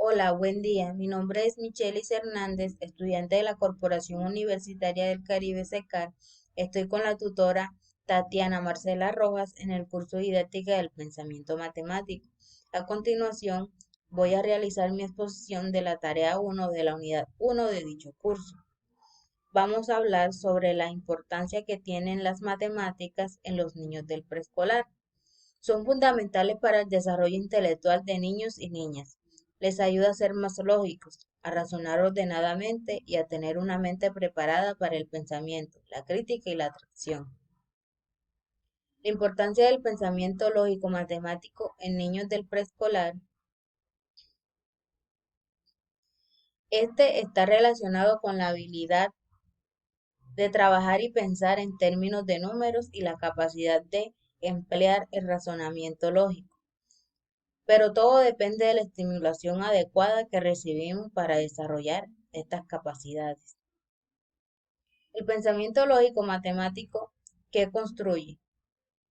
Hola, buen día. Mi nombre es Michelis Hernández, estudiante de la Corporación Universitaria del Caribe SECAR. Estoy con la tutora Tatiana Marcela Rojas en el curso Didáctica del Pensamiento Matemático. A continuación, voy a realizar mi exposición de la tarea 1 de la unidad 1 de dicho curso. Vamos a hablar sobre la importancia que tienen las matemáticas en los niños del preescolar. Son fundamentales para el desarrollo intelectual de niños y niñas. Les ayuda a ser más lógicos, a razonar ordenadamente y a tener una mente preparada para el pensamiento, la crítica y la atracción. La importancia del pensamiento lógico matemático en niños del preescolar. Este está relacionado con la habilidad de trabajar y pensar en términos de números y la capacidad de emplear el razonamiento lógico. Pero todo depende de la estimulación adecuada que recibimos para desarrollar estas capacidades. El pensamiento lógico matemático, ¿qué construye?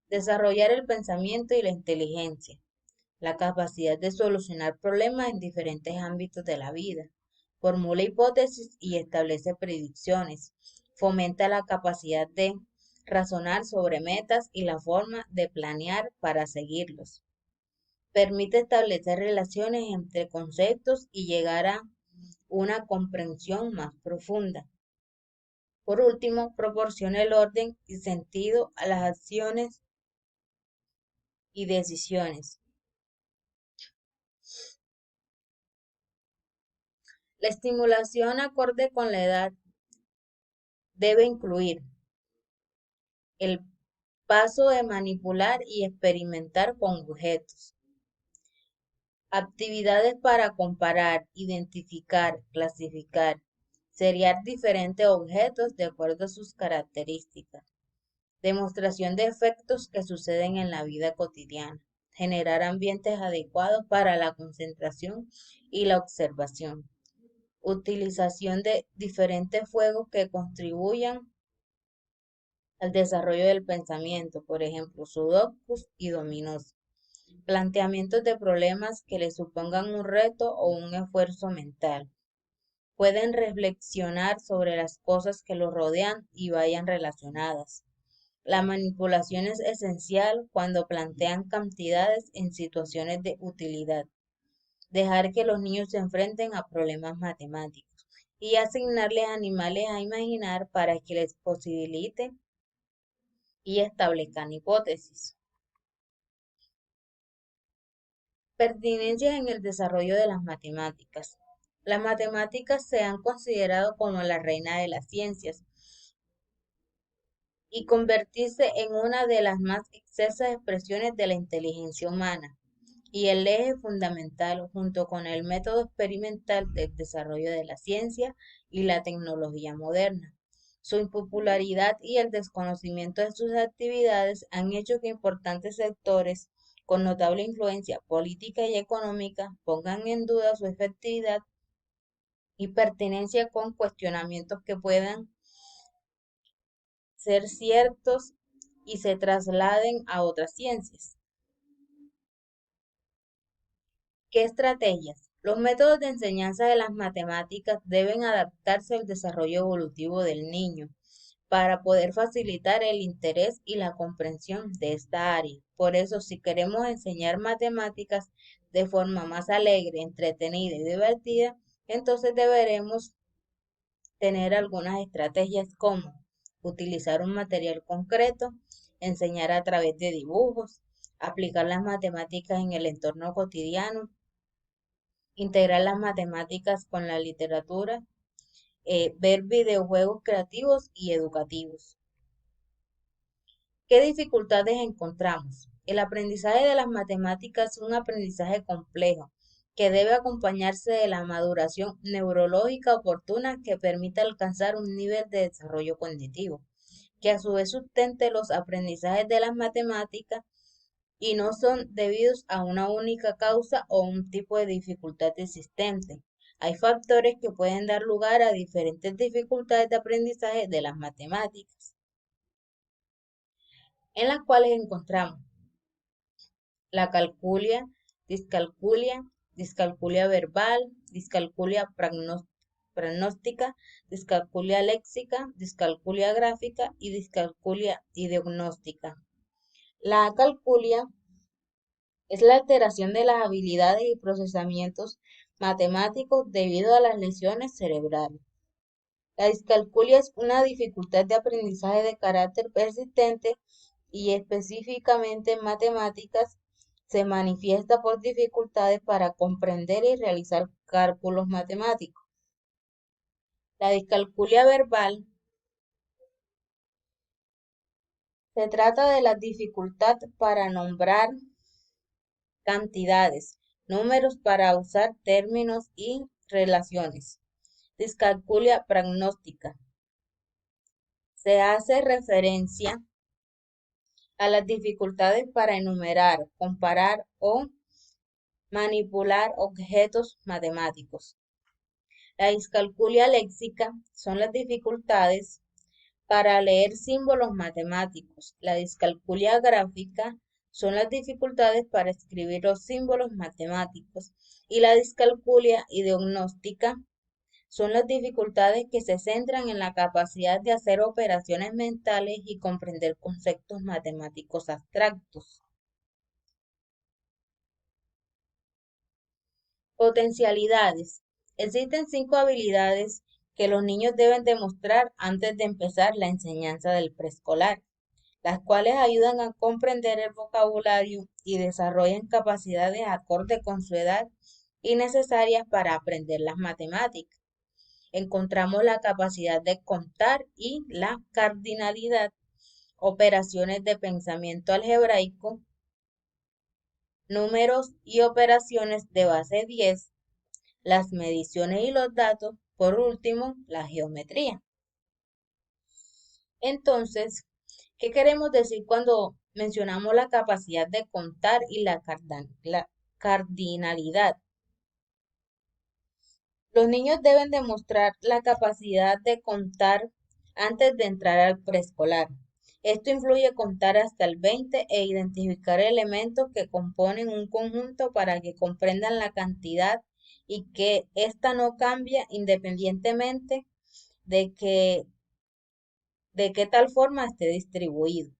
Desarrollar el pensamiento y la inteligencia, la capacidad de solucionar problemas en diferentes ámbitos de la vida. Formula hipótesis y establece predicciones. Fomenta la capacidad de razonar sobre metas y la forma de planear para seguirlos. Permite establecer relaciones entre conceptos y llegar a una comprensión más profunda. Por último, proporciona el orden y sentido a las acciones y decisiones. La estimulación acorde con la edad debe incluir el paso de manipular y experimentar con objetos, actividades para comparar, identificar, clasificar, seriar diferentes objetos de acuerdo a sus características, demostración de efectos que suceden en la vida cotidiana, generar ambientes adecuados para la concentración y la observación, utilización de diferentes juegos que contribuyan al desarrollo del pensamiento, por ejemplo, sudokus y dominós, planteamientos de problemas que le supongan un reto o un esfuerzo mental. Pueden reflexionar sobre las cosas que los rodean y vayan relacionadas. La manipulación es esencial cuando plantean cantidades en situaciones de utilidad. Dejar que los niños se enfrenten a problemas matemáticos y asignarles animales a imaginar para que les posibilite y establezcan hipótesis. Pertinencias en el desarrollo de las matemáticas. Las matemáticas se han considerado como la reina de las ciencias y convertirse en una de las más excelsas expresiones de la inteligencia humana y el eje fundamental junto con el método experimental del desarrollo de la ciencia y la tecnología moderna. Su impopularidad y el desconocimiento de sus actividades han hecho que importantes sectores con notable influencia política y económica pongan en duda su efectividad y pertinencia con cuestionamientos que puedan ser ciertos y se trasladen a otras ciencias. ¿Qué estrategias? Los métodos de enseñanza de las matemáticas deben adaptarse al desarrollo evolutivo del niño para poder facilitar el interés y la comprensión de esta área. Por eso, si queremos enseñar matemáticas de forma más alegre, entretenida y divertida, entonces deberemos tener algunas estrategias como utilizar un material concreto, enseñar a través de dibujos, aplicar las matemáticas en el entorno cotidiano, integrar las matemáticas con la literatura, ver videojuegos creativos y educativos. ¿Qué dificultades encontramos? El aprendizaje de las matemáticas es un aprendizaje complejo que debe acompañarse de la maduración neurológica oportuna que permita alcanzar un nivel de desarrollo cognitivo, que a su vez sustente los aprendizajes de las matemáticas y no son debidos a una única causa o un tipo de dificultad existente. Hay factores que pueden dar lugar a diferentes dificultades de aprendizaje de las matemáticas, en las cuales encontramos la calculia, discalculia, discalculia verbal, discalculia pragnóstica, discalculia léxica, discalculia gráfica y discalculia diagnóstica. La acalculia es la alteración de las habilidades y procesamientos matemáticos debido a las lesiones cerebrales. La discalculia es una dificultad de aprendizaje de carácter persistente y específicamente en matemáticas se manifiesta por dificultades para comprender y realizar cálculos matemáticos. La discalculia verbal se trata de la dificultad para nombrar cantidades, números para usar términos y relaciones. Discalculia pragnóstica. Se hace referencia a las dificultades para enumerar, comparar o manipular objetos matemáticos. La discalculia léxica son las dificultades para leer símbolos matemáticos. La discalculia gráfica son las dificultades para escribir los símbolos matemáticos. Y la discalculia diagnóstica son las dificultades que se centran en la capacidad de hacer operaciones mentales y comprender conceptos matemáticos abstractos. Potencialidades. Existen 5 habilidades que los niños deben demostrar antes de empezar la enseñanza del preescolar, las cuales ayudan a comprender el vocabulario y desarrollan capacidades acorde con su edad y necesarias para aprender las matemáticas. Encontramos la capacidad de contar y la cardinalidad, operaciones de pensamiento algebraico, números y operaciones de base 10, las mediciones y los datos, por último, la geometría. Entonces, ¿qué queremos decir cuando mencionamos la capacidad de contar y la cardinalidad? Los niños deben demostrar la capacidad de contar antes de entrar al preescolar. Esto incluye contar hasta el 20 e identificar elementos que componen un conjunto para que comprendan la cantidad y que ésta no cambia independientemente de qué tal forma esté distribuido.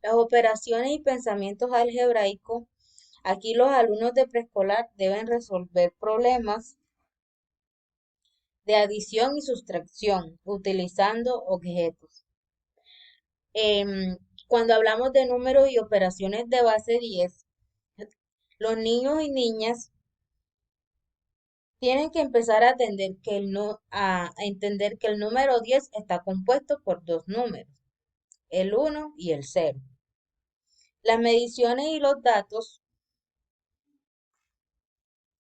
Las operaciones y pensamientos algebraicos. Aquí los alumnos de preescolar deben resolver problemas de adición y sustracción utilizando objetos. Cuando hablamos de números y operaciones de base 10, los niños y niñas tienen que empezar a entender que el número 10 está compuesto por dos números, el 1 y el 0. Las mediciones y los datos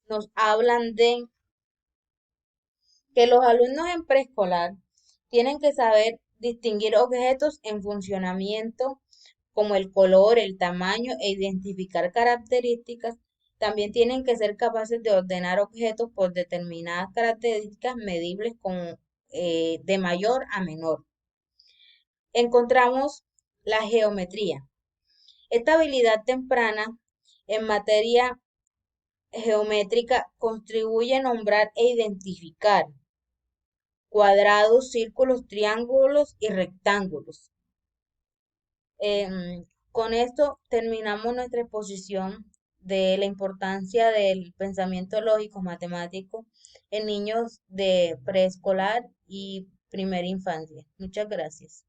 nos hablan de que los alumnos en preescolar tienen que saber distinguir objetos en funcionamiento como el color, el tamaño e identificar características. También tienen que ser capaces de ordenar objetos por determinadas características medibles de mayor a menor. Encontramos la geometría. Esta habilidad temprana en materia geométrica contribuye a nombrar e identificar cuadrados, círculos, triángulos y rectángulos. Con esto terminamos nuestra exposición de la importancia del pensamiento lógico matemático en niños de preescolar y primera infancia. Muchas gracias.